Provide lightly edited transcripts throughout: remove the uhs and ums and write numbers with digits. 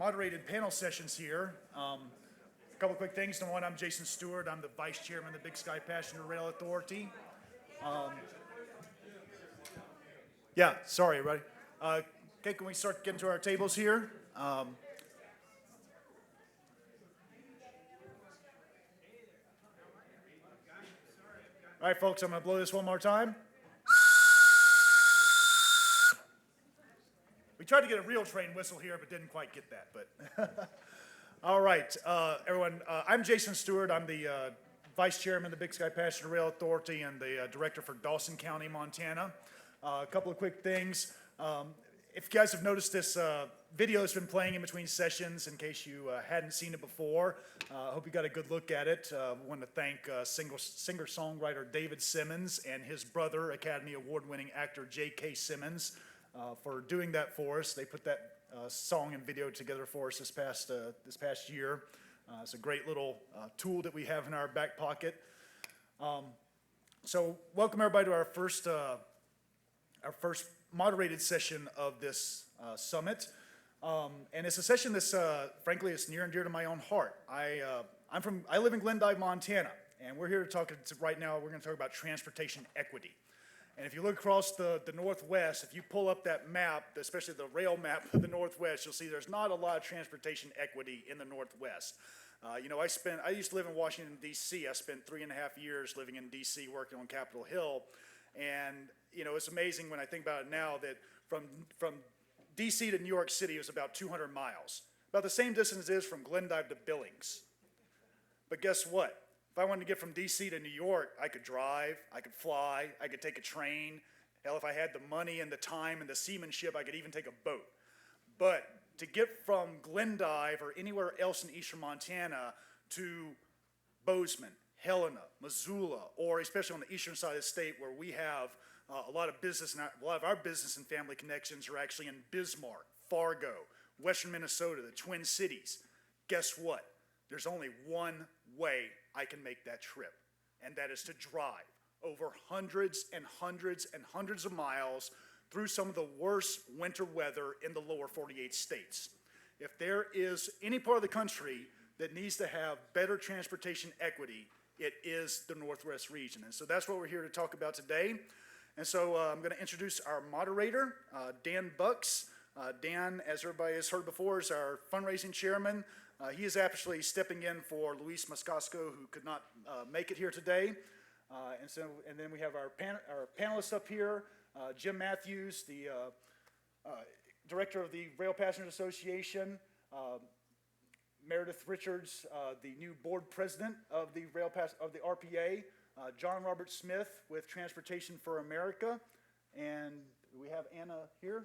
moderated panel sessions here. A couple quick things. Number one, I'm Jason Stewart. I'm the Vice Chairman of the Big Sky Passenger Rail Authority. Sorry, everybody. Okay, can we start getting to our tables here? All right, folks, I'm going to blow this one more time. We tried to get a real train whistle here, but didn't quite get that. But all right, everyone, I'm Jason Stewart. I'm the Vice Chairman of the Big Sky Passenger Rail Authority and the Director for Dawson County, Montana. A couple of quick things. If you guys have noticed, this video has been playing in between sessions in case you hadn't seen it before. I hope you got a good look at it. I want to thank singer-songwriter David Simmons and his brother, Academy Award-winning actor J.K. Simmons, for doing that for us. They put that song and video together for us this past year. It's a great little tool that we have in our back pocket. So welcome everybody to our first moderated session of this summit. And it's a session that's, frankly, it's near and dear to my own heart. I live in Glendive, Montana, and we're here to talk, right now, we're going to talk about transportation equity. And if you look across the Northwest, if you pull up that map, especially the rail map of the Northwest, you'll see there's not a lot of transportation equity in the Northwest. I used to live in Washington, D.C. I spent 3.5 years living in D.C. working on Capitol Hill. And, it's amazing when I think about it now that from D.C. to New York City is about 200 miles. About the same distance it is from Glendive to Billings. But guess what? If I wanted to get from D.C. to New York, I could drive, I could fly, I could take a train. Hell, if I had the money and the time and the seamanship, I could even take a boat. But to get from Glendive or anywhere else in eastern Montana to Bozeman, Helena, Missoula, or especially on the eastern side of the state where we have a lot of our business and family connections are actually in Bismarck, Fargo, western Minnesota, the Twin Cities. Guess what? There's only one way I can make that trip, and that is to drive over hundreds and hundreds and hundreds of miles through some of the worst winter weather in the lower 48 states. If there is any part of the country that needs to have better transportation equity, it is the Northwest region. And so that's what we're here to talk about today. And so I'm going to introduce our moderator, Dan Bucks. Dan, as everybody has heard before, is our fundraising chairman. He is actually stepping in for Luis Moscasco, who could not make it here today. And then we have our panelists up here, Jim Matthews, the director of the Rail Passengers Association, Meredith Richards, the new board president of the RPA, John Robert Smith with Transportation for America, and we have Anna here,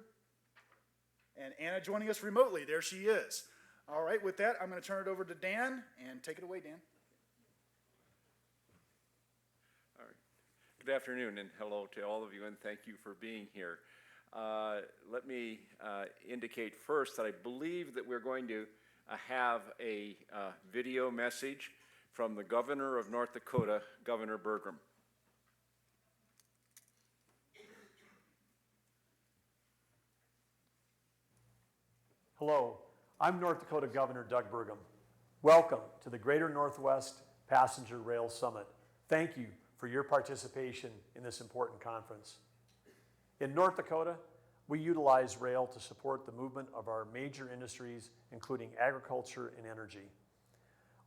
and Anna joining us remotely. There she is. All right, with that, I'm going to turn it over to Dan, and take it away, Dan. All right. Good afternoon, and hello to all of you, and thank you for being here. Let me indicate first that I believe that we're going to have a video message from the governor of North Dakota, Governor Bergram. Hello, I'm North Dakota Governor Doug Bergram. Welcome to the Greater Northwest Passenger Rail Summit. Thank you for your participation in this important conference. In North Dakota, we utilize rail to support the movement of our major industries, including agriculture and energy.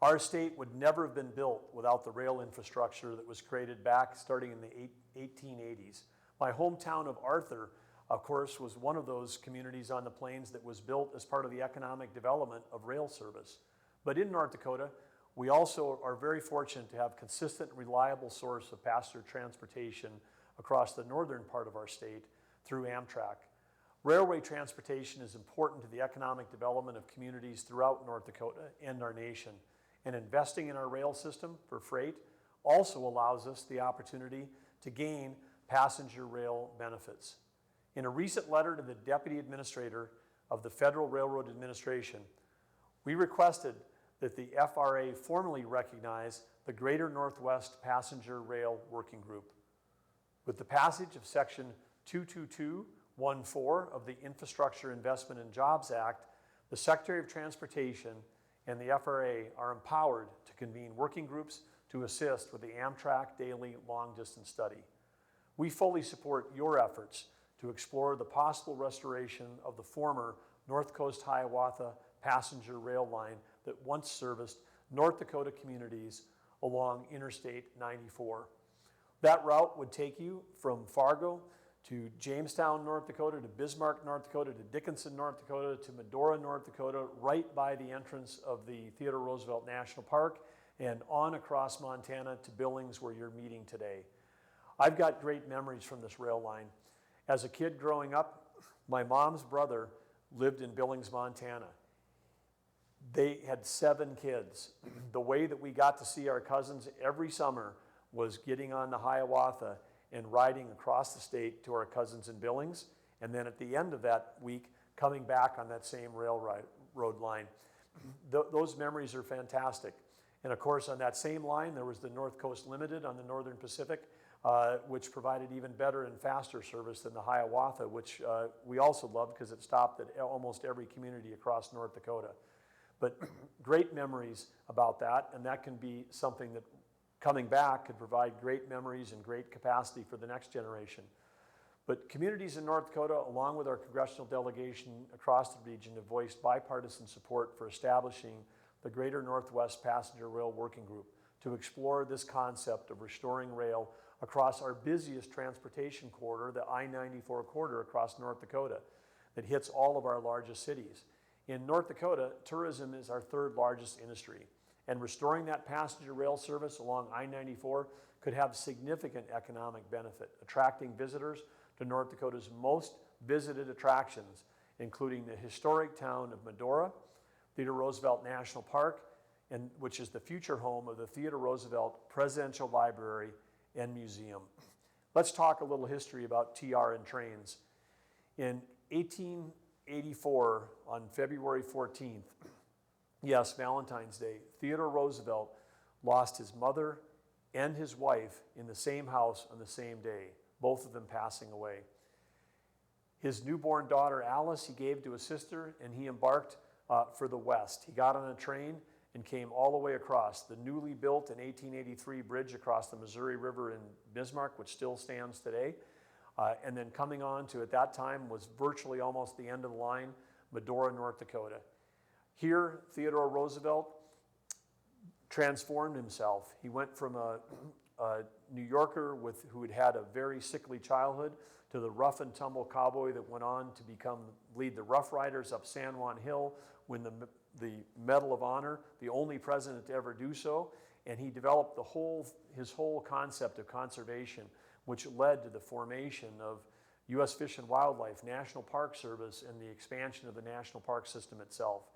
Our state would never have been built without the rail infrastructure that was created back starting in the 1880s. My hometown of Arthur, of course, was one of those communities on the plains that was built as part of the economic development of rail service. But in North Dakota, we also are very fortunate to have consistent, reliable source of passenger transportation across the northern part of our state through Amtrak. Railway transportation is important to the economic development of communities throughout North Dakota and our nation. And investing in our rail system for freight also allows us the opportunity to gain passenger rail benefits. In a recent letter to the Deputy Administrator of the Federal Railroad Administration, we requested that the FRA formally recognize the Greater Northwest Passenger Rail Working Group. With the passage of Section 22214 of the Infrastructure Investment and Jobs Act, The Secretary of Transportation and the FRA are empowered to convene working groups to assist with the Amtrak Daily Long Distance Study. We fully support your efforts to explore the possible restoration of the former North Coast Hiawatha passenger rail line that once serviced North Dakota communities along Interstate 94. That route would take you from Fargo to Jamestown, North Dakota, to Bismarck, North Dakota, to Dickinson, North Dakota, to Medora, North Dakota, right by the entrance of the Theodore Roosevelt National Park, and on across Montana to Billings, where you're meeting today. I've got great memories from this rail line. As a kid growing up, my mom's brother lived in Billings, Montana. They had 7 kids. The way that we got to see our cousins every summer was getting on the Hiawatha and riding across the state to our cousins in Billings, and then at the end of that week, coming back on that same railroad line. Those memories are fantastic. And of course, on that same line, there was the North Coast Limited on the Northern Pacific, which provided even better and faster service than the Hiawatha, which we also loved because it stopped at almost every community across North Dakota. But great memories about that, and that can be something that coming back could provide great memories and great capacity for the next generation. But communities in North Dakota, along with our congressional delegation across the region, have voiced bipartisan support for establishing the Greater Northwest Passenger Rail Working Group to explore this concept of restoring rail across our busiest transportation corridor, the I-94 corridor across North Dakota, that hits all of our largest cities. In North Dakota, tourism is our 3rd largest industry, and restoring that passenger rail service along I-94 could have significant economic benefit, attracting visitors to North Dakota's most visited attractions, including the historic town of Medora, Theodore Roosevelt National Park, which is the future home of the Theodore Roosevelt Presidential Library and Museum. Let's talk a little history about TR and trains. In 1884, on February 14th, yes, Valentine's Day, Theodore Roosevelt lost his mother and his wife in the same house on the same day, both of them passing away. His newborn daughter, Alice, he gave to his sister, and he embarked for the West. He got on a train and came all the way across the newly built in 1883 bridge across the Missouri River in Bismarck, which still stands today. And then coming on to, at that time, was virtually almost the end of the line, Medora, North Dakota. Here, Theodore Roosevelt transformed himself. He went from a New Yorker who had had a very sickly childhood to the rough and tumble cowboy that went on to lead the Rough Riders up San Juan Hill, win the Medal of Honor, the only president to ever do so. And he developed his whole concept of conservation, which led to the formation of U.S. Fish and Wildlife, National Park Service, and the expansion of the national park system itself.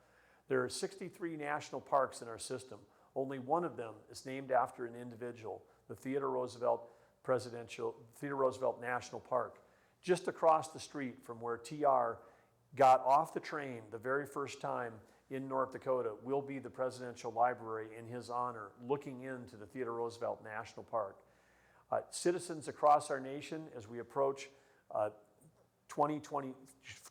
There are 63 national parks in our system. Only one of them is named after an individual, the Theodore Roosevelt National Park. Just across the street from where TR got off the train the very first time in North Dakota will be the Presidential Library in his honor, looking into the Theodore Roosevelt National Park. Citizens across our nation, as we approach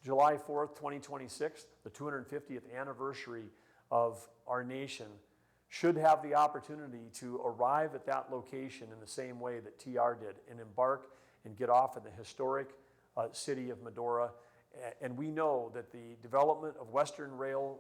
July 4th, 2026, the 250th anniversary of our nation, should have the opportunity to arrive at that location in the same way that TR did and embark and get off in the historic city of Medora. And we know that the development of Western Rail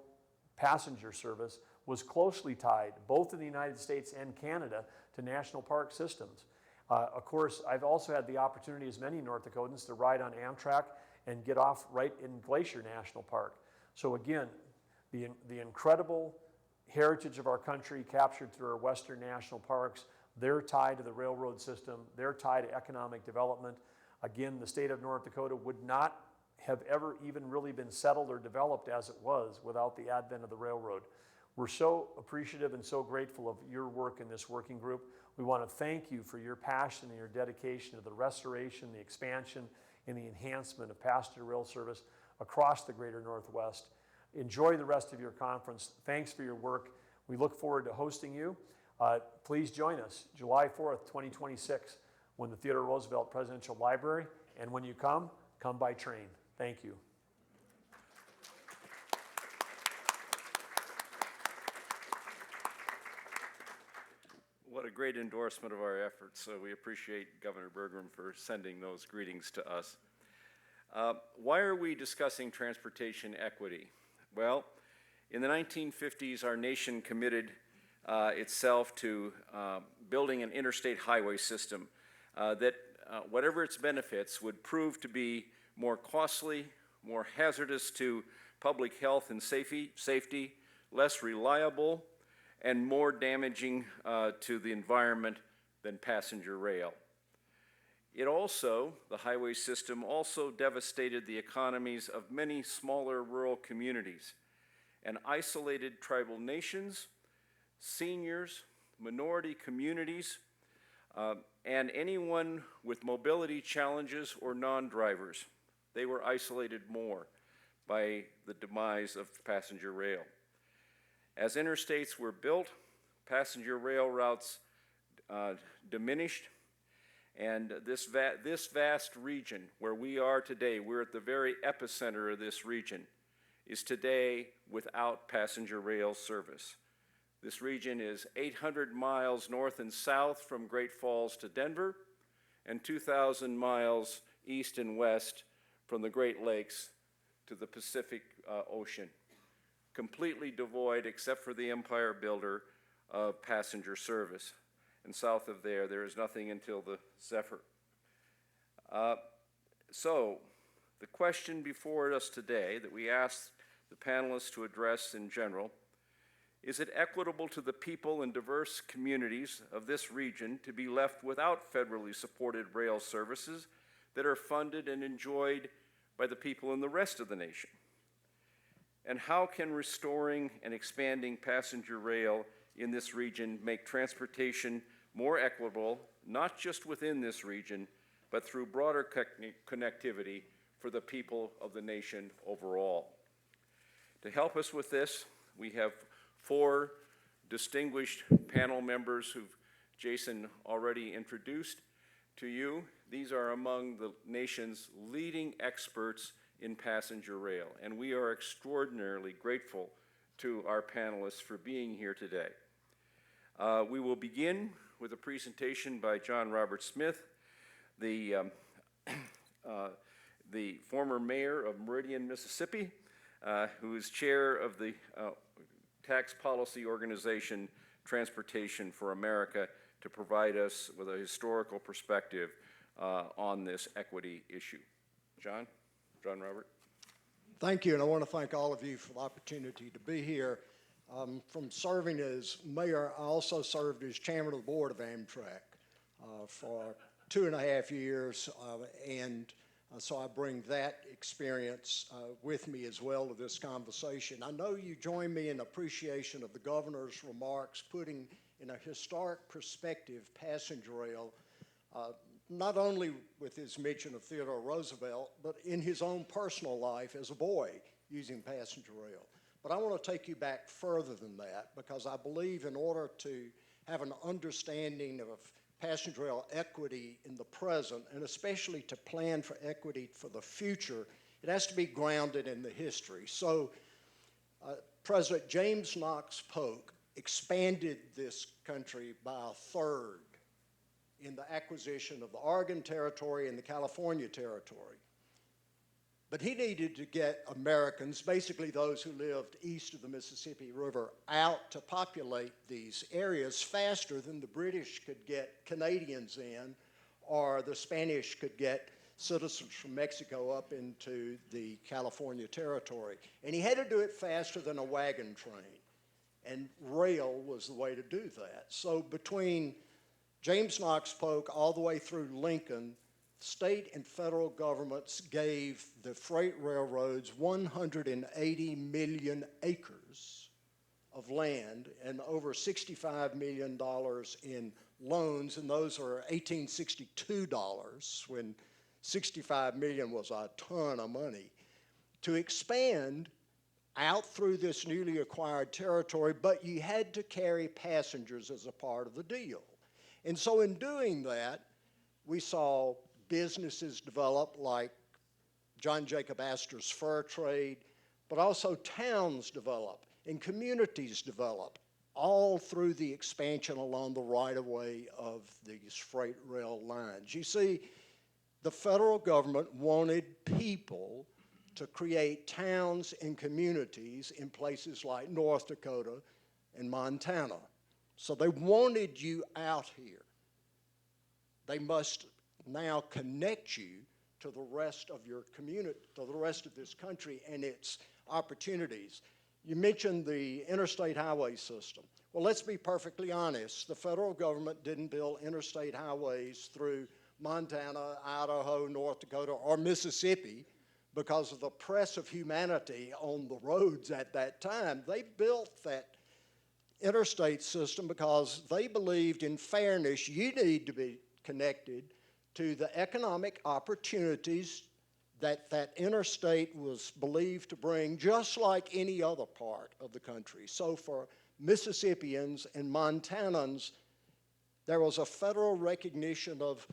passenger service was closely tied, both in the United States and Canada, to national park systems. Of course, I've also had the opportunity, as many North Dakotans, to ride on Amtrak and get off right in Glacier National Park. So again, the incredible heritage of our country captured through our Western national parks, they're tied to the railroad system, they're tied to economic development. Again, the state of North Dakota would not have ever even really been settled or developed as it was without the advent of the railroad. We're so appreciative and so grateful of your work in this working group. We want to thank you for your passion and your dedication to the restoration, the expansion, and the enhancement of passenger rail service across the Greater Northwest. Enjoy the rest of your conference. Thanks for your work. We look forward to hosting you. Please join us July 4th, 2026, when the Theodore Roosevelt Presidential Library, and when you come by train. Thank you. great endorsement of our efforts, so we appreciate Governor Bergram for sending those greetings to us. Why are we discussing transportation equity? Well, in the 1950s, our nation committed itself to building an interstate highway system that, whatever its benefits, would prove to be more costly, more hazardous to public health and safety, less reliable, and more damaging to the environment than passenger rail. It also, the highway system also devastated the economies of many smaller rural communities and isolated tribal nations, seniors, minority communities, and anyone with mobility challenges or non-drivers. They were isolated more by the demise of passenger rail. As interstates were built, passenger rail routes diminished, and this vast region where we are today, we're at the very epicenter of this region, is today without passenger rail service. This region is 800 miles north and south from Great Falls to Denver, and 2,000 miles east and west from the Great Lakes to the Pacific Ocean. Completely devoid, except for the Empire Builder, of passenger service. And south of there, there is nothing until the Zephyr. So, the question before us today that we ask the panelists to address in general, is it equitable to the people and diverse communities of this region to be left without federally supported rail services that are funded and enjoyed by the people in the rest of the nation? And how can restoring and expanding passenger rail in this region make transportation more equitable, not just within this region, but through broader connectivity for the people of the nation overall? To help us with this, we have 4 distinguished panel members who Jason already introduced to you. These are among the nation's leading experts in passenger rail, and we are extraordinarily grateful to our panelists for being here today. We will begin with a presentation by John Robert Smith, the former mayor of Meridian, Mississippi, who is chair of the tax policy organization Transportation for America, to provide us with a historical perspective on this equity issue. John Robert. Thank you, and I want to thank all of you for the opportunity to be here. From serving as mayor, I also served as chairman of the board of Amtrak for 2.5 years, so I bring that experience with me as well to this conversation. I know you join me in appreciation of the governor's remarks, putting in a historic perspective passenger rail, not only with his mention of Theodore Roosevelt, but in his own personal life as a boy using passenger rail. But I want to take you back further than that, because I believe in order to have an understanding of passenger rail equity in the present, and especially to plan for equity for the future, it has to be grounded in the history. So President James Knox Polk expanded this country by 1/3 in the acquisition of the Oregon Territory and the California Territory. But he needed to get Americans, basically those who lived east of the Mississippi River, out to populate these areas faster than the British could get Canadians in, or the Spanish could get citizens from Mexico up into the California Territory. And he had to do it faster than a wagon train. And rail was the way to do that. So between James Knox Polk all the way through Lincoln, state and federal governments gave the freight railroads 180 million acres of land and over $65 million in loans, and those are $1862 when 65 million was a ton of money, to expand out through this newly acquired territory, but you had to carry passengers as a part of the deal. And so in doing that, we saw businesses develop like John Jacob Astor's fur trade, but also towns develop and communities develop all through the expansion along the right-of-way of these freight rail lines. You see, the federal government wanted people to create towns and communities in places like North Dakota and Montana. So they wanted you out here. They must now connect you to the rest of your community, to the rest of this country and its opportunities. You mentioned the interstate highway system. Well, let's be perfectly honest. The federal government didn't build interstate highways through Montana, Idaho, North Dakota, or Mississippi because of the press of humanity on the roads at that time. They built that interstate system because they believed in fairness. You need to be connected to the economic opportunities that that interstate was believed to bring, just like any other part of the country. So for Mississippians and Montanans, there was a federal recognition of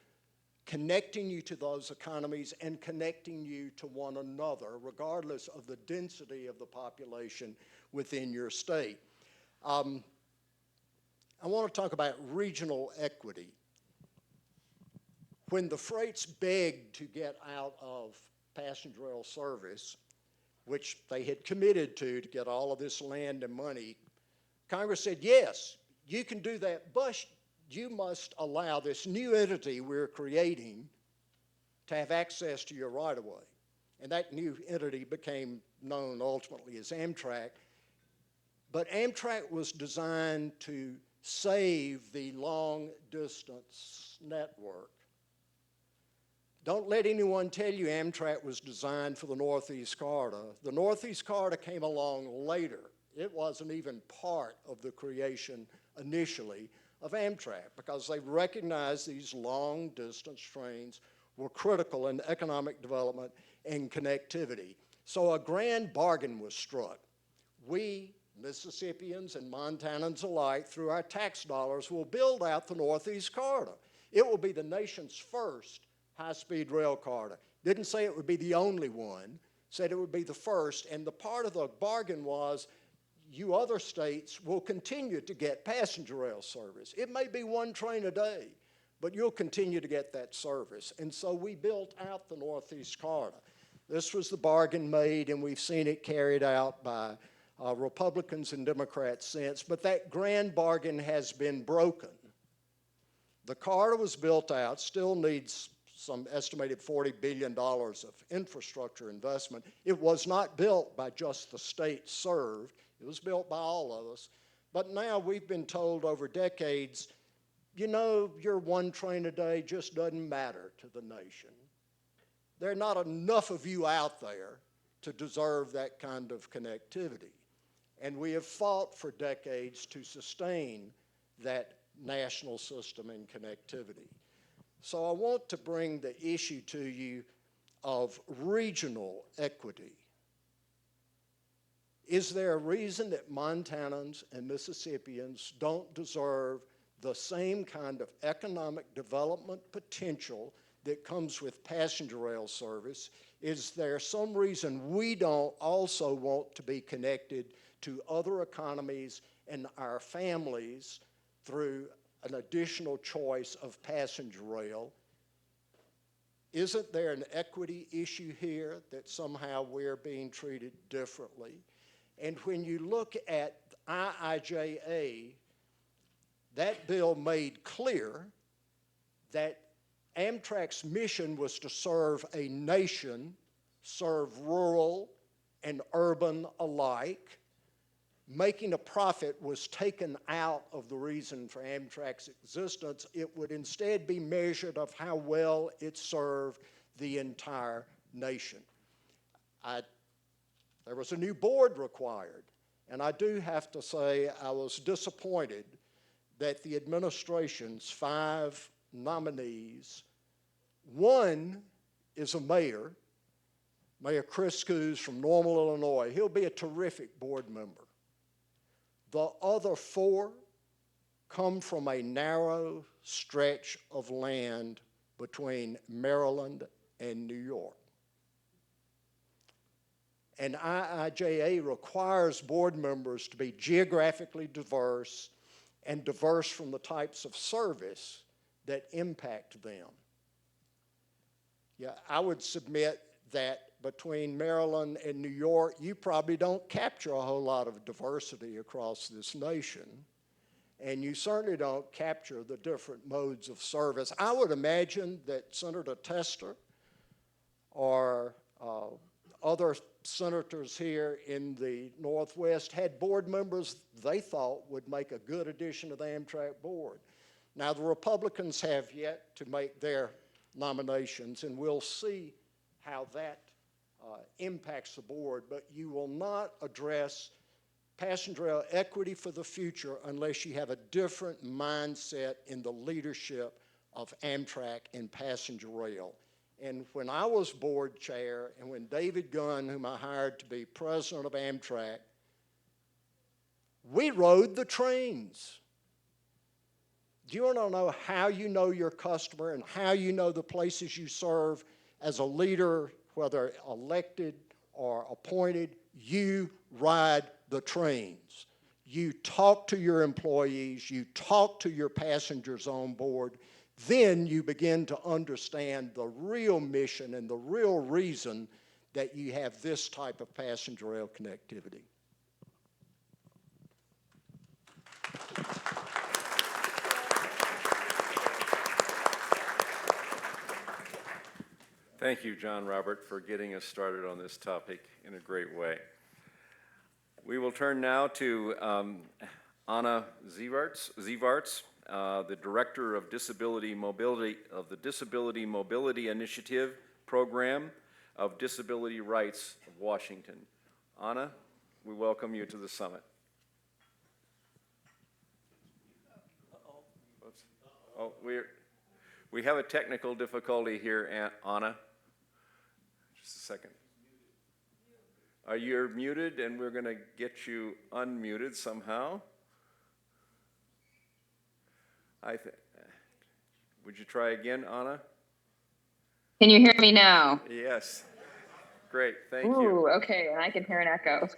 connecting you to those economies and connecting you to one another, regardless of the density of the population within your state. I want to talk about regional equity. When the freights begged to get out of passenger rail service, which they had committed to get all of this land and money, Congress said, yes, you can do that, but you must allow this new entity we're creating to have access to your right-of-way. And that new entity became known ultimately as Amtrak. But Amtrak was designed to save the long-distance network. Don't let anyone tell you Amtrak was designed for the Northeast Corridor. The Northeast Corridor came along later. It wasn't even part of the creation initially of Amtrak because they recognized these long-distance trains were critical in economic development and connectivity. So a grand bargain was struck. We, Mississippians and Montanans alike, through our tax dollars, will build out the Northeast Corridor. It will be the nation's first high-speed rail corridor. Didn't say it would be the only one, said it would be the first, and the part of the bargain was you other states will continue to get passenger rail service. It may be one train a day, but you'll continue to get that service. And so we built out the Northeast Corridor. This was the bargain made, and we've seen it carried out by Republicans and Democrats since, but that grand bargain has been broken. The corridor was built out, still needs some estimated $40 billion of infrastructure investment. It was not built by just the states served. It was built by all of us. But now we've been told over decades, you know, your one train a day just doesn't matter to the nation. There are not enough of you out there to deserve that kind of connectivity. And we have fought for decades to sustain that national system and connectivity. So I want to bring the issue to you of regional equity. Is there a reason that Montanans and Mississippians don't deserve the same kind of economic development potential that comes with passenger rail service? Is there some reason we don't also want to be connected to other economies and our families through an additional choice of passenger rail? Isn't there an equity issue here that somehow we're being treated differently? And when you look at IIJA, that bill made clear that Amtrak's mission was to serve a nation, serve rural and urban alike. Making a profit was taken out of the reason for Amtrak's existence. It would instead be measured of how well it served the entire nation. There was a new board required, and I do have to say I was disappointed that the administration's 5 nominees, one is a mayor, Mayor Chris Coos from Normal, Illinois. He'll be a terrific board member. The other 4 come from a narrow stretch of land between Maryland and New York. and IIJA requires board members to be geographically diverse and diverse from the types of service that impact them. Yeah, I would submit that between Maryland and New York, you probably don't capture a whole lot of diversity across this nation, and you certainly don't capture the different modes of service. I would imagine that Senator Tester or other senators here in the Northwest had board members they thought would make a good addition to the Amtrak board. Now, the Republicans have yet to make their nominations, and we'll see how that impacts the board, but you will not address passenger rail equity for the future unless you have a different mindset in the leadership of Amtrak and passenger rail. And when I was board chair, and when David Gunn, whom I hired to be president of Amtrak, we rode the trains. Do you want to know how you know your customer and how you know the places you serve as a leader, whether elected or appointed? You ride the trains. You talk to your employees, you talk to your passengers on board, then you begin to understand the real mission and the real reason that you have this type of passenger rail connectivity. Thank you, John Robert, for getting us started on this topic in a great way. We will turn now to Anna Zevarts, the Director of Disability Mobility of the Disability Mobility Initiative Program of Disability Rights of Washington. Anna, we welcome you to the summit. Oh, we have a technical difficulty here, Anna. Just a second. You're muted, and we're going to get you unmuted somehow. Would you try again, Anna? Can you hear me now? Yes. Great, thank Ooh, you. okay, and I can hear an echo.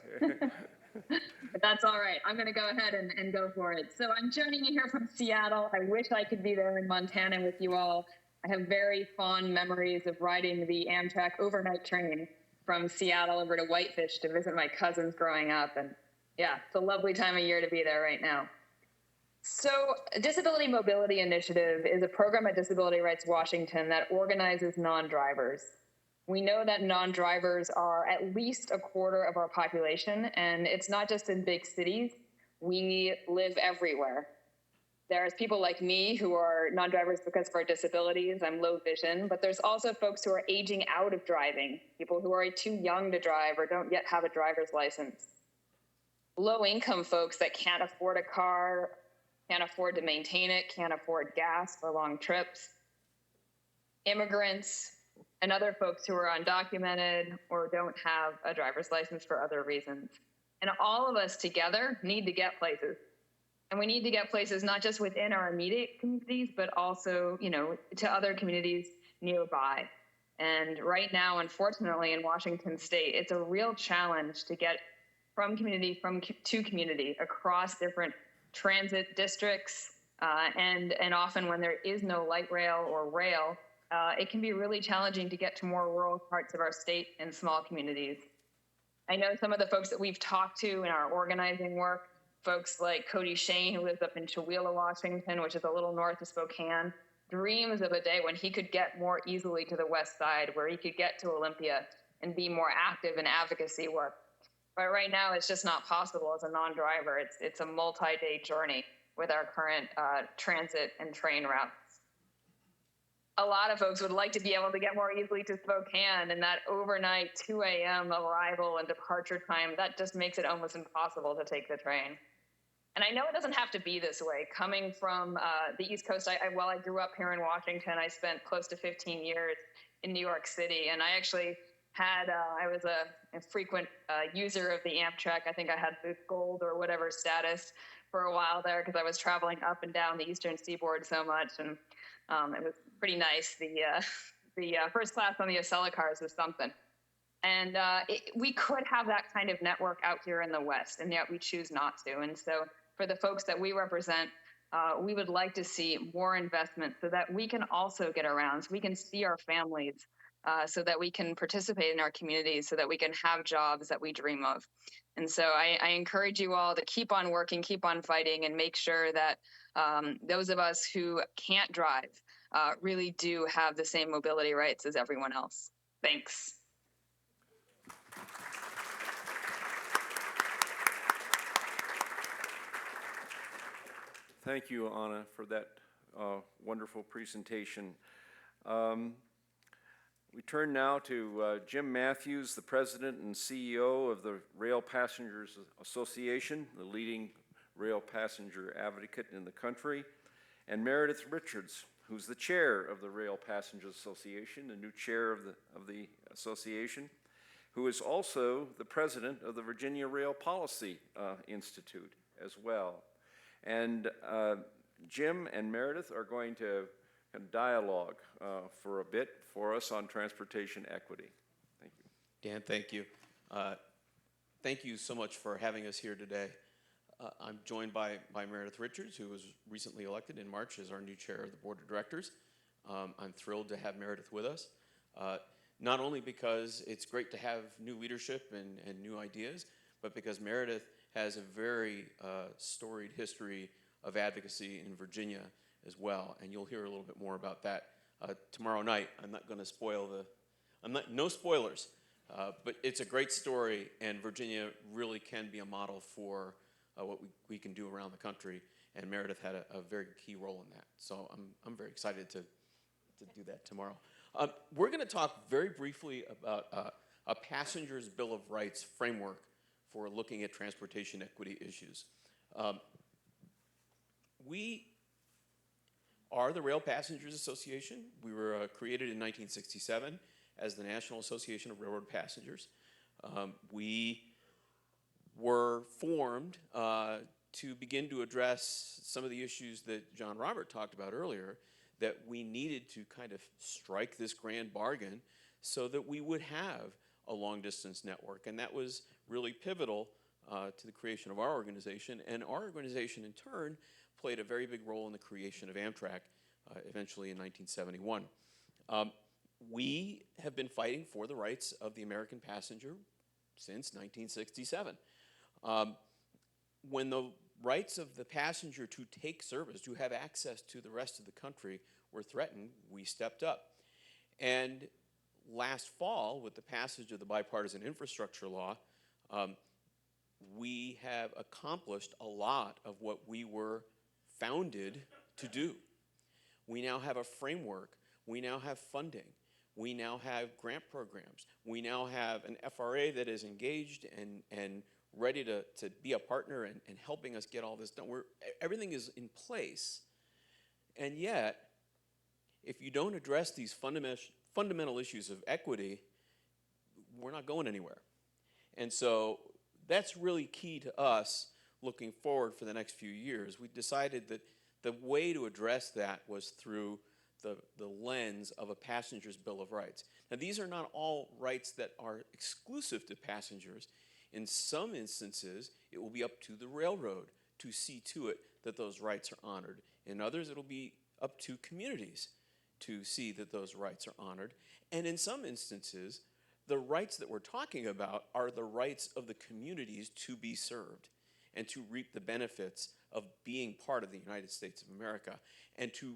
But that's all right. I'm going to go ahead and go for it. So I'm joining you here from Seattle. I wish I could be there in Montana with you all. I have very fond memories of riding the Amtrak overnight train from Seattle over to Whitefish to visit my cousins growing up. And yeah, it's a lovely time of year to be there right now. So Disability Mobility Initiative is a program at Disability Rights Washington that organizes non-drivers. We know that non-drivers are at least a quarter of our population, and it's not just in big cities. We live everywhere. There's people like me who are non-drivers because of our disabilities. I'm low vision, but there's also folks who are aging out of driving, people who are too young to drive or don't yet have a driver's license. Low-income folks that can't afford a car, can't afford to maintain it, can't afford gas for long trips. Immigrants, and other folks who are undocumented or don't have a driver's license for other reasons. And all of us together need to get places. And we need to get places not just within our immediate communities, but also, to other communities nearby. And right now, unfortunately, in Washington State, it's a real challenge to get from community to community across different transit districts. And often when there is no light rail or rail, it can be really challenging to get to more rural parts of our state and small communities. I know some of the folks that we've talked to in our organizing work, folks like Cody Shane, who lives up in Chewelah, Washington, which is a little north of Spokane, dreams of a day when he could get more easily to the west side, where he could get to Olympia and be more active in advocacy work. But right now, it's just not possible as a non-driver. It's a multi-day journey with our current transit and train routes. A lot of folks would like to be able to get more easily to Spokane, and that overnight 2 a.m. arrival and departure time, that just makes it almost impossible to take the train. And I know it doesn't have to be this way. Coming from the East Coast, while I grew up here in Washington, I spent close to 15 years in New York City, and I actually had, I was a frequent user of the Amtrak. I think I had the gold or whatever status for a while there because I was traveling up and down the Eastern Seaboard so much, and it was pretty nice. The first class on the Acela cars was something. And we could have that kind of network out here in the West, and yet we choose not to. And so for the folks that we represent, we would like to see more investment so that we can also get around, so we can see our families, so that we can participate in our communities, so that we can have jobs that we dream of. And so I encourage you all to keep on working, keep on fighting, and make sure that those of us who can't drive really do have the same mobility rights as everyone else. Thanks. Thank you, Anna, for that wonderful presentation. We turn now to Jim Matthews, the President and CEO of the Rail Passengers Association, the leading rail passenger advocate in the country, and Meredith Richards, who's the chair of the Rail Passengers Association, the new chair of the association, who is also the president of the Virginia Rail Policy Institute as well. And Jim and Meredith are going to dialogue for a bit for us on transportation equity. Thank you. Dan, thank you. Thank you so much for having us here today. I'm joined by Meredith Richards, who was recently elected in March as our new chair of the board of directors. I'm thrilled to have Meredith with us, not only because it's great to have new leadership and new ideas, but because Meredith has a very storied history of advocacy in Virginia as well, and you'll hear a little bit more about that tomorrow night. I'm not going to spoil no spoilers, but it's a great story, and Virginia really can be a model for what we can do around the country, and Meredith had a very key role in that. So I'm very excited to do that tomorrow. We're going to talk very briefly about a passenger's Bill of Rights framework for looking at transportation equity issues. We are the Rail Passengers Association. We were created in 1967 as the National Association of Railroad Passengers. We were formed to begin to address some of the issues that John Robert talked about earlier, that we needed to kind of strike this grand bargain so that we would have a long-distance network. And that was really pivotal to the creation of our organization. And our organization, in turn, played a very big role in the creation of Amtrak, eventually in 1971. We have been fighting for the rights of the American passenger since 1967. When the rights of the passenger to take service, to have access to the rest of the country were threatened, we stepped up. And last fall, with the passage of the bipartisan infrastructure law, we have accomplished a lot of what we were founded to do. We now have a framework. We now have funding. We now have grant programs. We now have an FRA that is engaged and ready to be a partner and helping us get all this done. Everything is in place. And yet, if you don't address these fundamental issues of equity, we're not going anywhere. And so that's really key to us looking forward for the next few years. We decided that the way to address that was through the lens of a passenger's Bill of Rights. Now, these are not all rights that are exclusive to passengers. In some instances, it will be up to the railroad to see to it that those rights are honored. In others, it'll be up to communities to see that those rights are honored. And in some instances, the rights that we're talking about are the rights of the communities to be served and to reap the benefits of being part of the United States of America and to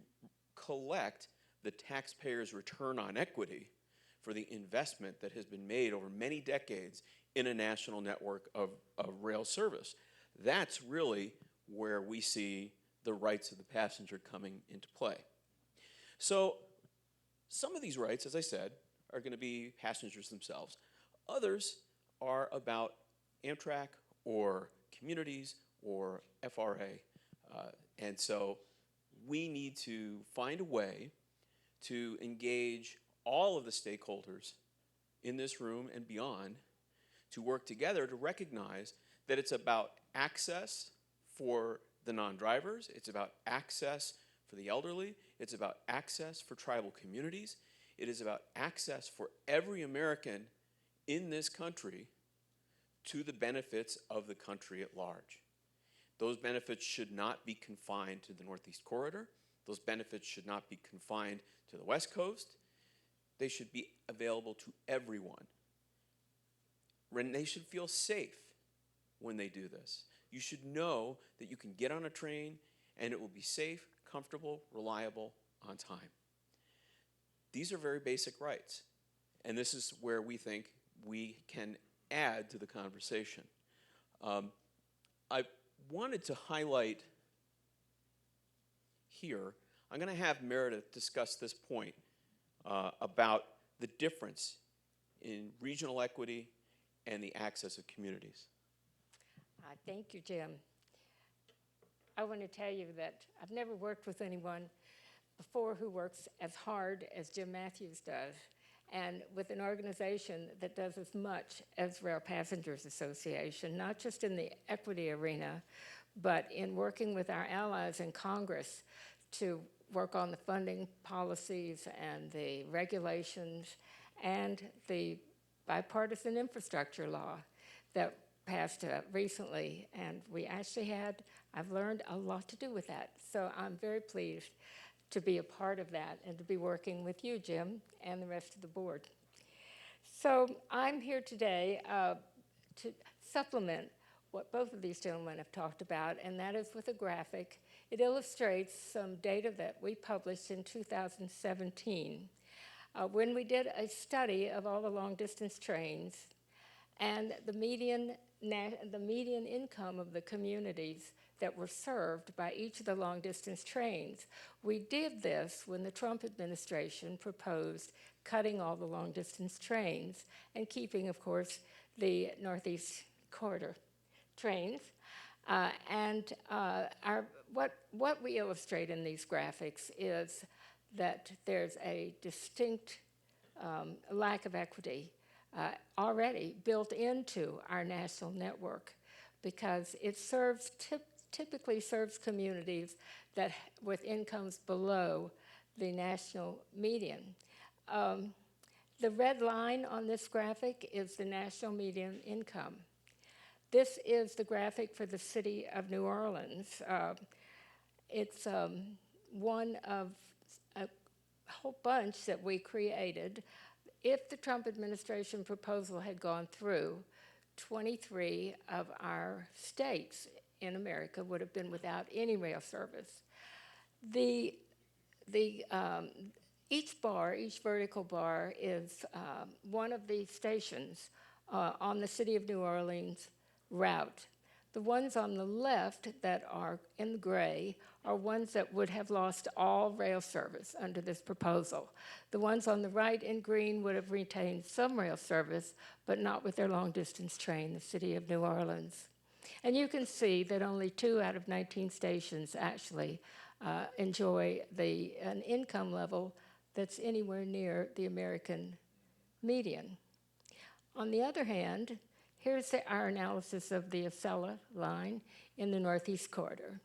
collect the taxpayer's return on equity for the investment that has been made over many decades in a national network of rail service. That's really where we see the rights of the passenger coming into play. So some of these rights, as I said, are going to be passengers themselves. Others are about Amtrak or communities or FRA. And so we need to find a way to engage all of the stakeholders in this room and beyond to work together to recognize that it's about access for the non-drivers, it's about access for the elderly, it's about access for tribal communities, it is about access for every American in this country to the benefits of the country at large. Those benefits should not be confined to the Northeast Corridor. Those benefits should not be confined to the West Coast. They should be available to everyone. And they should feel safe when they do this. You should know that you can get on a train and it will be safe, comfortable, reliable, on time. These are very basic rights. And this is where we think we can add to the conversation. I wanted to highlight here, I'm going to have Meredith discuss this point about the difference in regional equity and the access of communities. Thank you, Jim. I want to tell you that I've never worked with anyone before who works as hard as Jim Matthews does, and with an organization that does as much as Rail Passengers Association, not just in the equity arena, but in working with our allies in Congress to work on the funding policies and the regulations and the bipartisan infrastructure law that passed recently. And I've learned a lot to do with that. So I'm very pleased to be a part of that and to be working with you, Jim, and the rest of the board. So I'm here today to supplement what both of these gentlemen have talked about, and that is with a graphic. It illustrates some data that we published in 2017 when we did a study of all the long-distance trains and the median income of the communities that were served by each of the long-distance trains. We did this when the Trump administration proposed cutting all the long-distance trains and keeping, of course, the Northeast Corridor trains. What we illustrate in these graphics is that there's a distinct lack of equity already built into our national network, because it typically serves communities that with incomes below the national median. The red line on this graphic is the national median income. This is the graphic for the city of New Orleans. It's one of a whole bunch that we created. If the Trump administration proposal had gone through, 23 of our states in America would have been without any rail service. Each vertical bar is one of the stations on the city of New Orleans route. The ones on the left that are in gray are ones that would have lost all rail service under this proposal. The ones on the right in green would have retained some rail service, but not with their long-distance train, the city of New Orleans. And you can see that only 2 out of 19 stations actually enjoy an income level that's anywhere near the American median. On the other hand, here's our analysis of the Acela line in the Northeast Corridor,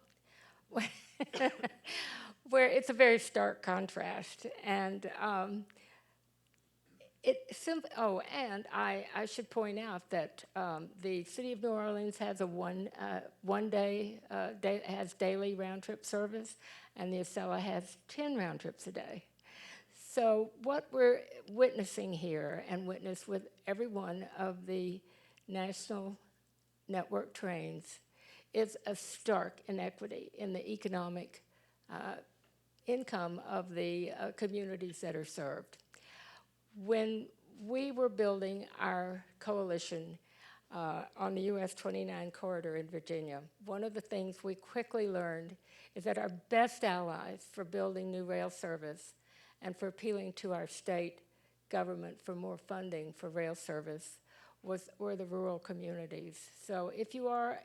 where it's a very stark contrast. And I should point out that the city of New Orleans has has daily round trip service, and the Acela has 10 round trips a day. So what we're witnessing here, and witness with every one of the national network trains, is a stark inequity in the economic income of the communities that are served. When we were building our coalition on the US 29 corridor in Virginia, one of the things we quickly learned is that our best allies for building new rail service and for appealing to our state government for more funding for rail service were the rural communities. So if you are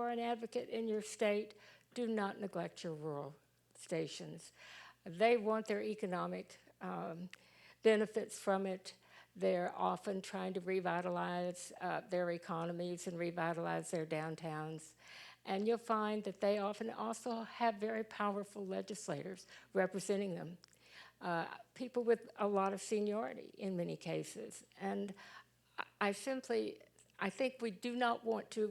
an advocate in your state, do not neglect your rural stations. They want their economic benefits from it. They're often trying to revitalize their economies and revitalize their downtowns. And you'll find that they often also have very powerful legislators representing them. People with a lot of seniority in many cases. And I think we do not want to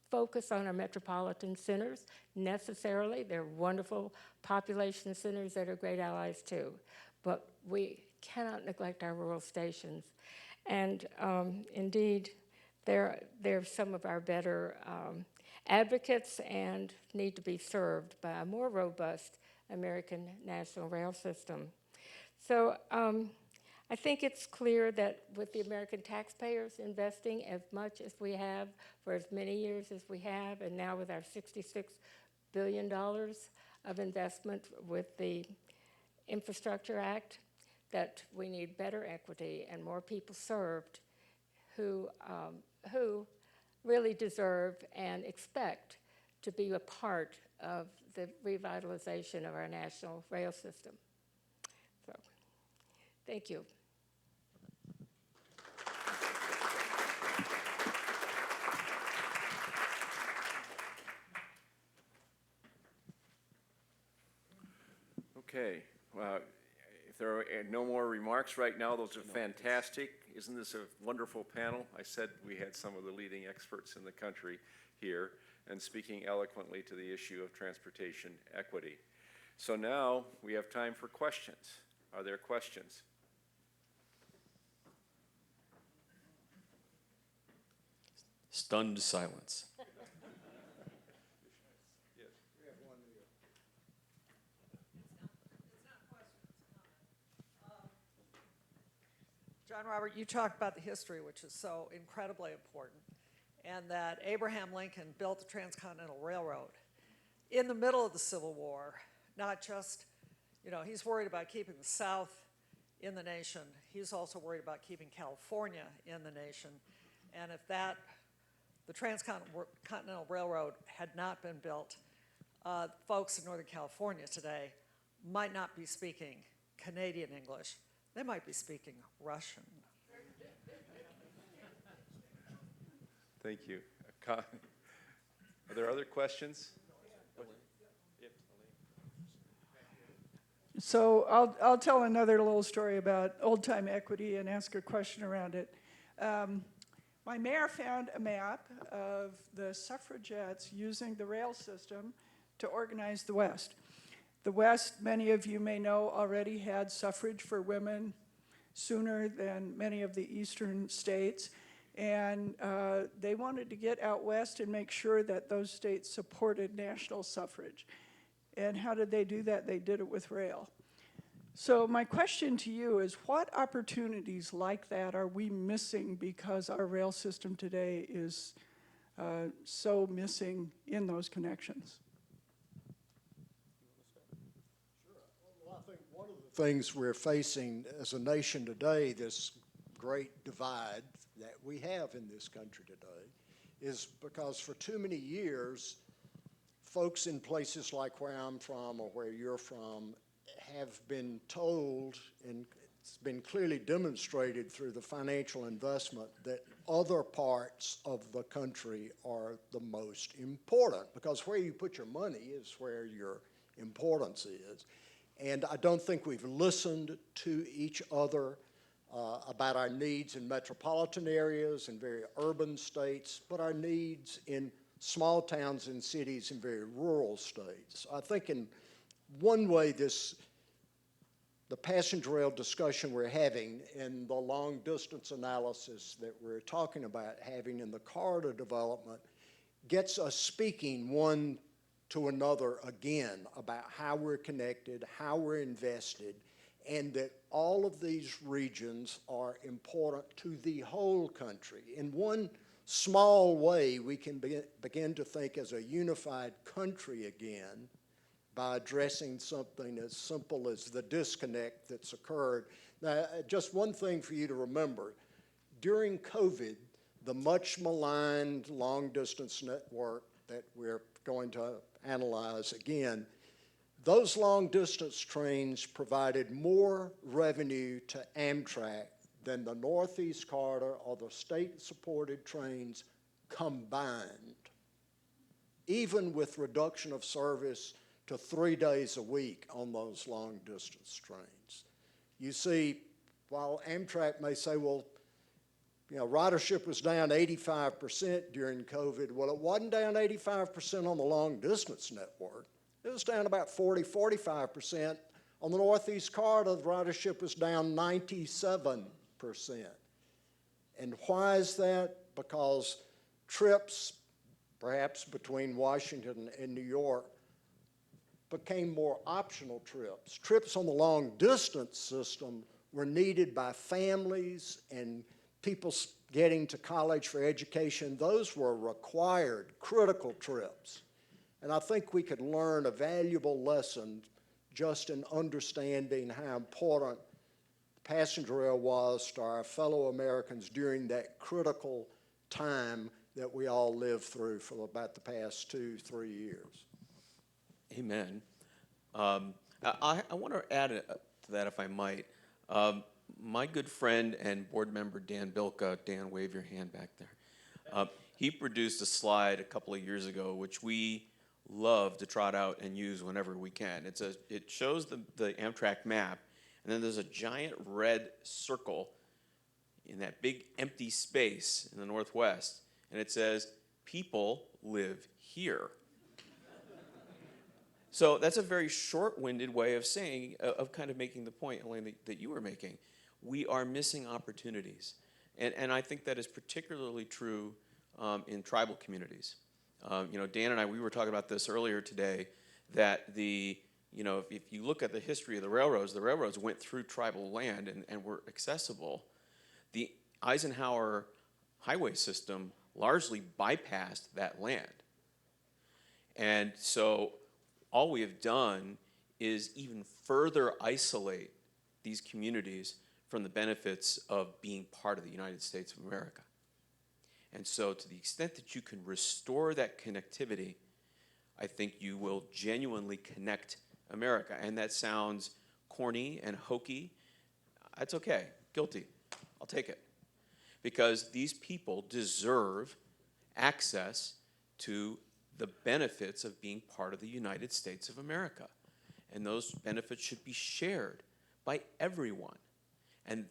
focus on our metropolitan centers necessarily. They're wonderful population centers that are great allies too. But we cannot neglect our rural stations. And indeed, they're some of our better advocates and need to be served by a more robust American national rail system. So I think it's clear that with the American taxpayers investing as much as we have for as many years as we have, and now with our $66 billion of investment with the Infrastructure Act, that we need better equity and more people served who really deserve and expect to be a part of the revitalization of our national rail system. So, thank you. Okay, if there are no more remarks right now, those are fantastic. Isn't this a wonderful panel? I said we had some of the leading experts in the country here and speaking eloquently to the issue of transportation equity. So now we have time for questions. Are there questions? Stunned silence. John Robert, you talked about the history, which is so incredibly important, and that Abraham Lincoln built the Transcontinental Railroad in the middle of the Civil War, not just, he's worried about keeping the South in the nation. He's also worried about keeping California in the nation. And if the Transcontinental Railroad had not been built, folks in Northern California today might not be speaking Canadian English. They might be speaking Russian. Thank you. Are there other questions? So I'll tell another little story about old-time equity and ask a question around it. My mayor found a map of the suffragettes using the rail system to organize the West. The West, many of you may know, already had suffrage for women sooner than many of the eastern states. And they wanted to get out west and make sure that those states supported national suffrage. And how did they do that? They did it with rail. So my question to you is, what opportunities like that are we missing because our rail system today is so missing in those connections? Well, I think one of the things we're facing as a nation today, this great divide that we have in this country today, is because for too many years, folks in places like where I'm from or where you're from have been told, and it's been clearly demonstrated through the financial investment, that other parts of the country are the most important, because where you put your money is where your importance is. And I don't think we've listened to each other about our needs in metropolitan areas and very urban states, but our needs in small towns and cities and very rural states. I think in one way the passenger rail discussion we're having and the long distance analysis that we're talking about having in the corridor development gets us speaking one to another again about how we're connected, how we're invested, and that all of these regions are important to the whole country. In one small way, we can begin to think as a unified country again by addressing something as simple as the disconnect that's occurred. Now, just one thing for you to remember. During COVID, the much maligned long-distance network that we're going to analyze again, those long-distance trains provided more revenue to Amtrak than the Northeast Corridor or the state-supported trains combined, even with reduction of service to 3 days a week on those long-distance trains. You see, while Amtrak may say, well, You know, ridership was down 85% during COVID. Well, it wasn't down 85% on the long distance network. It was down about 45%. On the Northeast Corridor, the ridership was down 97%. And why is that? Because trips, perhaps between Washington and New York, became more optional trips. Trips on the long distance system were needed by families and people getting to college for education. Those were required, critical trips. And I think we could learn a valuable lesson just in understanding how important passenger rail was to our fellow Americans during that critical time that we all lived through for about the past 2-3 years. Amen. I want to add to that, if I might. My good friend and board member Dan Bilka, Dan, wave your hand back there. He produced a slide a couple of years ago, which we love to trot out and use whenever we can. It shows the Amtrak map, and then there's a giant red circle in that big empty space in the Northwest, and it says, people live here. So that's a very short-winded way of saying, of kind of making the point, Elaine, that you were making. We are missing opportunities. And I think that is particularly true in tribal communities. You know, Dan and I, we were talking about this earlier today, that if you look at the history of the railroads went through tribal land and were accessible. The Eisenhower highway system largely bypassed that land. And so all we have done is even further isolate these communities from the benefits of being part of the United States of America. And so to the extent that you can restore that connectivity, I think you will genuinely connect America. And that sounds corny and hokey. That's okay. Guilty. I'll take it. Because these people deserve access to the benefits of being part of the United States of America. And those benefits should be shared by everyone. And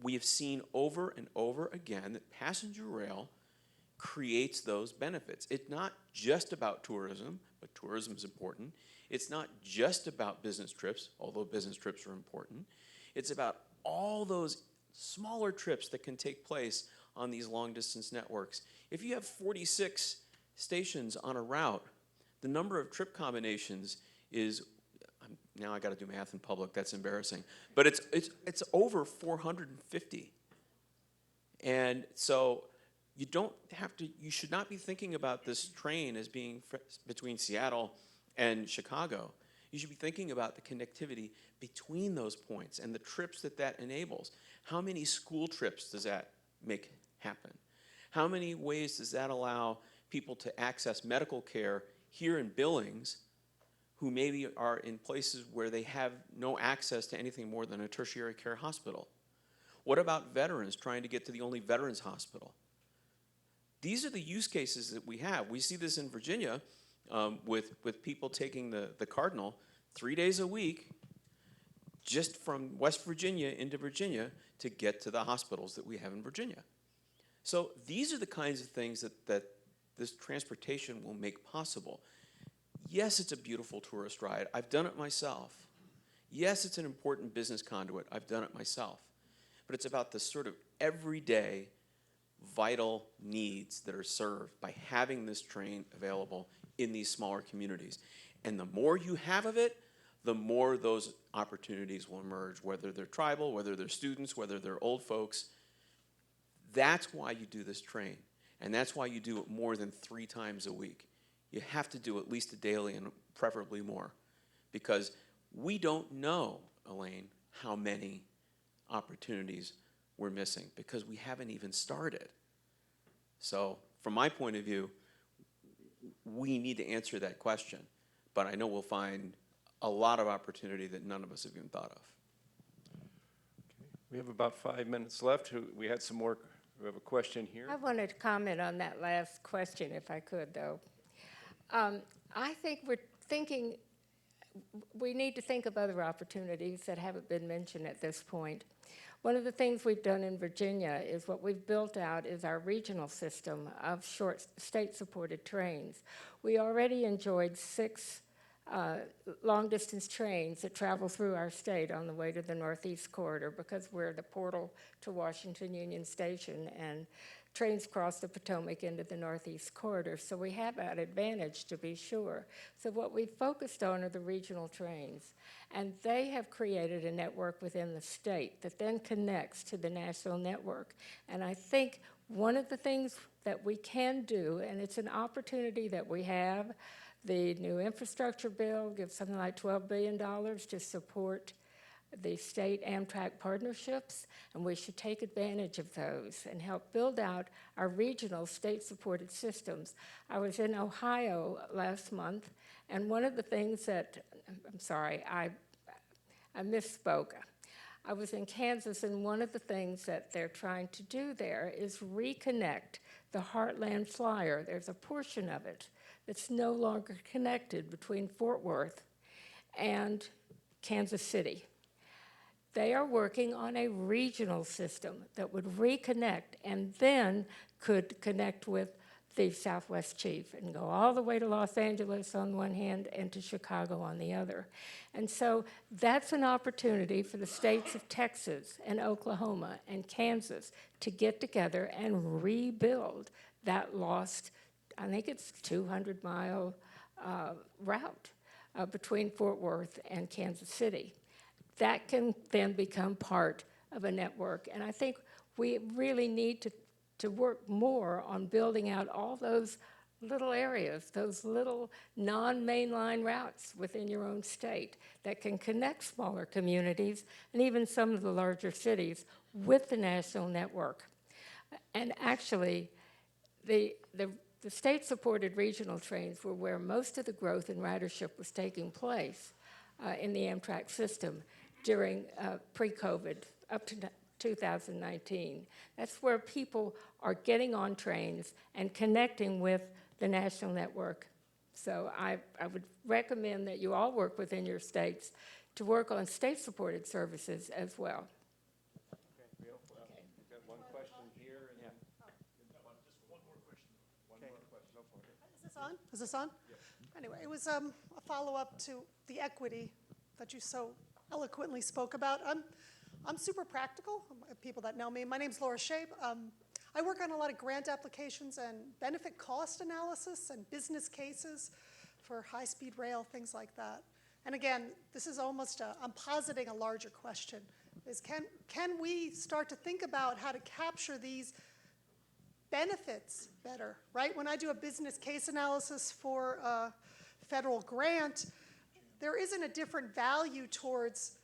we have seen over and over again that passenger rail creates those benefits. It's not just about tourism, but tourism is important. It's not just about business trips, although business trips are important. It's about all those smaller trips that can take place on these long-distance networks. If you have 46 stations on a route, the number of trip combinations is, now I got to do math in public, that's embarrassing, but it's over 450. And so you should not be thinking about this train as being between Seattle and Chicago. You should be thinking about the connectivity between those points and the trips that enables. How many school trips does that make happen? How many ways does that allow people to access medical care here in Billings who maybe are in places where they have no access to anything more than a tertiary care hospital? What about veterans trying to get to the only veterans hospital? These are the use cases that we have. We see this in Virginia with people taking the Cardinal 3 days a week just from West Virginia into Virginia to get to the hospitals that we have in Virginia. So these are the kinds of things that this transportation will make possible. Yes, it's a beautiful tourist ride. I've done it myself. Yes, it's an important business conduit. I've done it myself. But it's about the sort of everyday vital needs that are served by having this train available in these smaller communities. And the more you have of it, the more those opportunities will emerge, whether they're tribal, whether they're students, whether they're old folks. That's why you do this train. And that's why you do it more than 3 times a week. You have to do at least a daily and preferably more. Because we don't know, Elaine, how many opportunities we're missing because we haven't even started. So from my point of view, we need to answer that question. But I know we'll find a lot of opportunity that none of us have even thought of. We have about 5 minutes left. We had some more. We have a question here. I wanted to comment on that last question, if I could, though. I think we need to think of other opportunities that haven't been mentioned at this point. One of the things we've done in Virginia is what we've built out is our regional system of short state-supported trains. We already enjoyed 6 long-distance trains that travel through our state on the way to the Northeast Corridor because we're the portal to Washington Union Station, and trains cross the Potomac into the Northeast Corridor. So we have that advantage, to be sure. So what we've focused on are the regional trains, and they have created a network within the state that then connects to the national network. And I think one of the things that we can do, and it's an opportunity that we have, the new infrastructure bill gives something like $12 billion to support the state Amtrak partnerships, and we should take advantage of those and help build out our regional state-supported systems. I was in Ohio last month, and one of the things that, I'm sorry, I misspoke. I was in Kansas, and one of the things that they're trying to do there is reconnect the Heartland flyer. There's a portion of it that's no longer connected between Fort Worth and Kansas City. They are working on a regional system that would reconnect and then could connect with the Southwest Chief and go all the way to Los Angeles on one hand and to Chicago on the other. And so that's an opportunity for the states of Texas and Oklahoma and Kansas to get together and rebuild that lost, I think it's 200-mile route between Fort Worth and Kansas City. That can then become part of a network. And I think we really need to work more on building out all those little areas, those little non-mainline routes within your own state that can connect smaller communities and even some of the larger cities with the national network. And actually, the state-supported regional trains were where most of the growth in ridership was taking place in the Amtrak system during pre-COVID up to 2019. That's where people are getting on trains and connecting with the national network. So I would recommend that you all work within your states to work on state-supported services as well. Okay, we've got one question here, and then just one more question. One more question. Go for it. Is this on? Is this on? Yep. Anyway, it was a follow-up to the equity that you so eloquently spoke about. I'm super practical. People that know me, my name's Laura Shabe. I work on a lot of grant applications and benefit cost analysis and business cases for high-speed rail, things like that. And again, this is almost I'm positing a larger question, is can we start to think about how to capture these benefits better, right? When I do a business case analysis for a federal grant, there isn't a different value towards,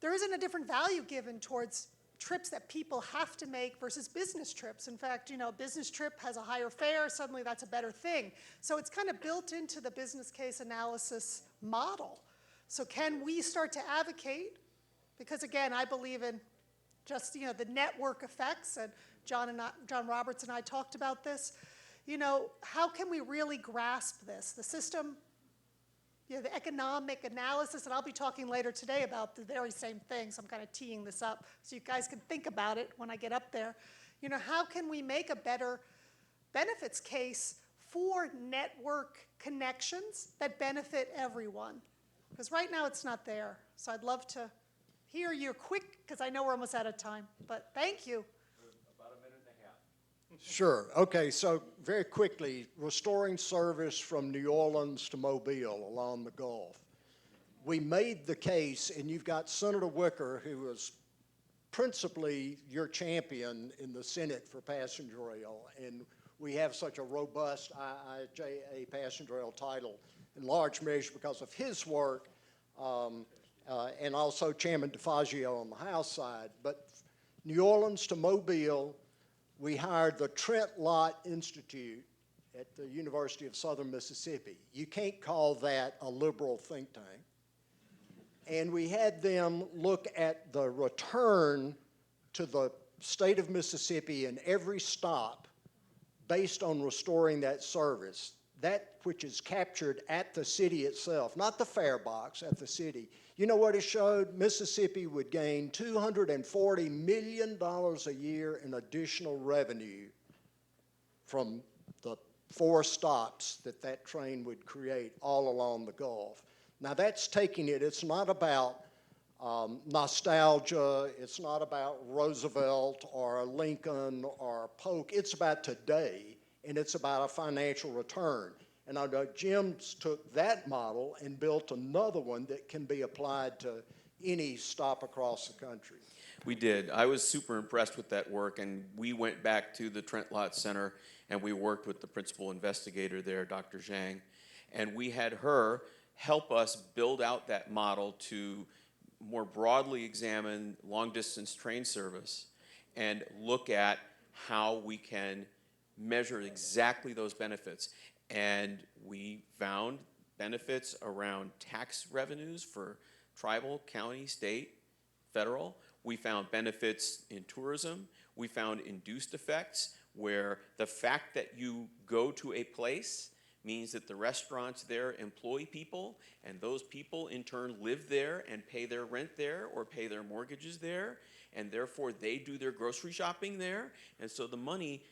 there isn't a different value given towards trips that people have to make versus business trips. In fact, business trip has a higher fare, suddenly that's a better thing. So it's kind of built into the business case analysis model. So can we start to advocate? Because again, I believe in just, the network effects, and John Roberts and I talked about this. How can we really grasp this? The system, the economic analysis, and I'll be talking later today about the very same thing, so I'm kind of teeing this up so you guys can think about it when I get up there. How can we make a better benefits case for network connections that benefit everyone? Because right now it's not there. So I'd love to hear you quick, because I know we're almost out of time, but thank you. About a minute and a half. Sure. Okay, so very quickly, restoring service from New Orleans to Mobile along the Gulf. We made the case, and you've got Senator Wicker, who was principally your champion in the Senate for passenger rail, and we have such a robust IIJA passenger rail title in large measure because of his work, and also Chairman DeFazio on the House side. But New Orleans to Mobile, we hired the Trent Lott Institute at the University of Southern Mississippi. You can't call that a liberal think tank. And we had them look at the return to the state of Mississippi in every stop based on restoring that service. that which is captured at the city itself, not the fare box, at the city. You know what it showed? Mississippi would gain $240 million a year in additional revenue from the 4 stops that that train would create all along the Gulf. Now that's taking it, it's not about nostalgia, it's not about Roosevelt or Lincoln or Polk, it's about today, and it's about a financial return. And I know Jim's took that model and built another one that can be applied to any stop across the country. We did. I was super impressed with that work, and we went back to the Trent Lott Center, and we worked with the principal investigator there, Dr. Zhang, and we had her help us build out that model to more broadly examine long-distance train service and look at how we can measure exactly those benefits. And we found benefits around tax revenues for tribal, county, state, federal. We found benefits in tourism. We found induced effects where the fact that you go to a place means that the restaurants there employ people, and those people in turn live there and pay their rent there or pay their mortgages there, and therefore they do their grocery shopping there. And so the money,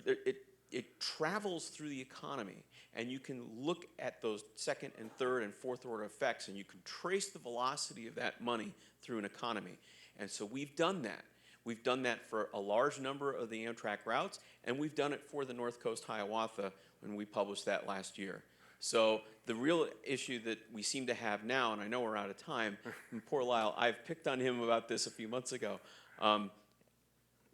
it travels through the economy, and you can look at those second and third and fourth order effects, and you can trace the velocity of that money through an economy. And so we've done that. We've done that for a large number of the Amtrak routes, and we've done it for the North Coast Hiawatha when we published that last year. So the real issue that we seem to have now, and I know we're out of time, and poor Lyle, I've picked on him about this a few months ago.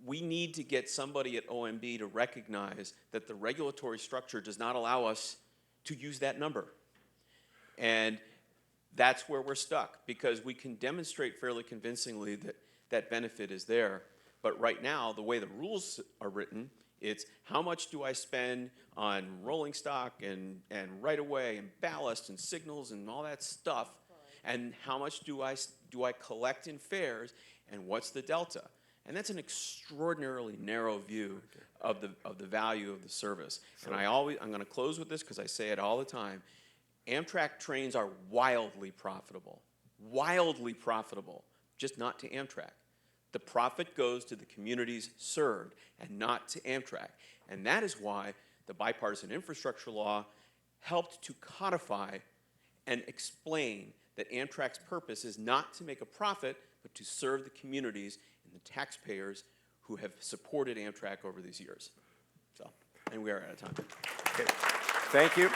We need to get somebody at OMB to recognize that the regulatory structure does not allow us to use that number. And that's where we're stuck, because we can demonstrate fairly convincingly that that benefit is there. But right now, the way the rules are written, it's how much do I spend on rolling stock and right-of-way and ballast and signals and all that stuff, and how much do I collect in fares, and what's the delta? And that's an extraordinarily narrow view of the value of the service. And I'm going to close with this because I say it all the time. Amtrak trains are wildly profitable, just not to Amtrak. The profit goes to the communities served and not to Amtrak. And that is why the bipartisan infrastructure law helped to codify and explain that Amtrak's purpose is not to make a profit, but to serve the communities and the taxpayers who have supported Amtrak over these years. So, and we are out of time. Okay. Thank you.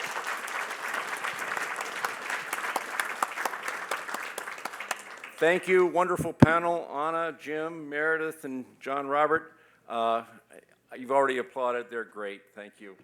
Thank you, wonderful panel, Anna, Jim, Meredith, and John Robert. You've already applauded. They're great. Thank you.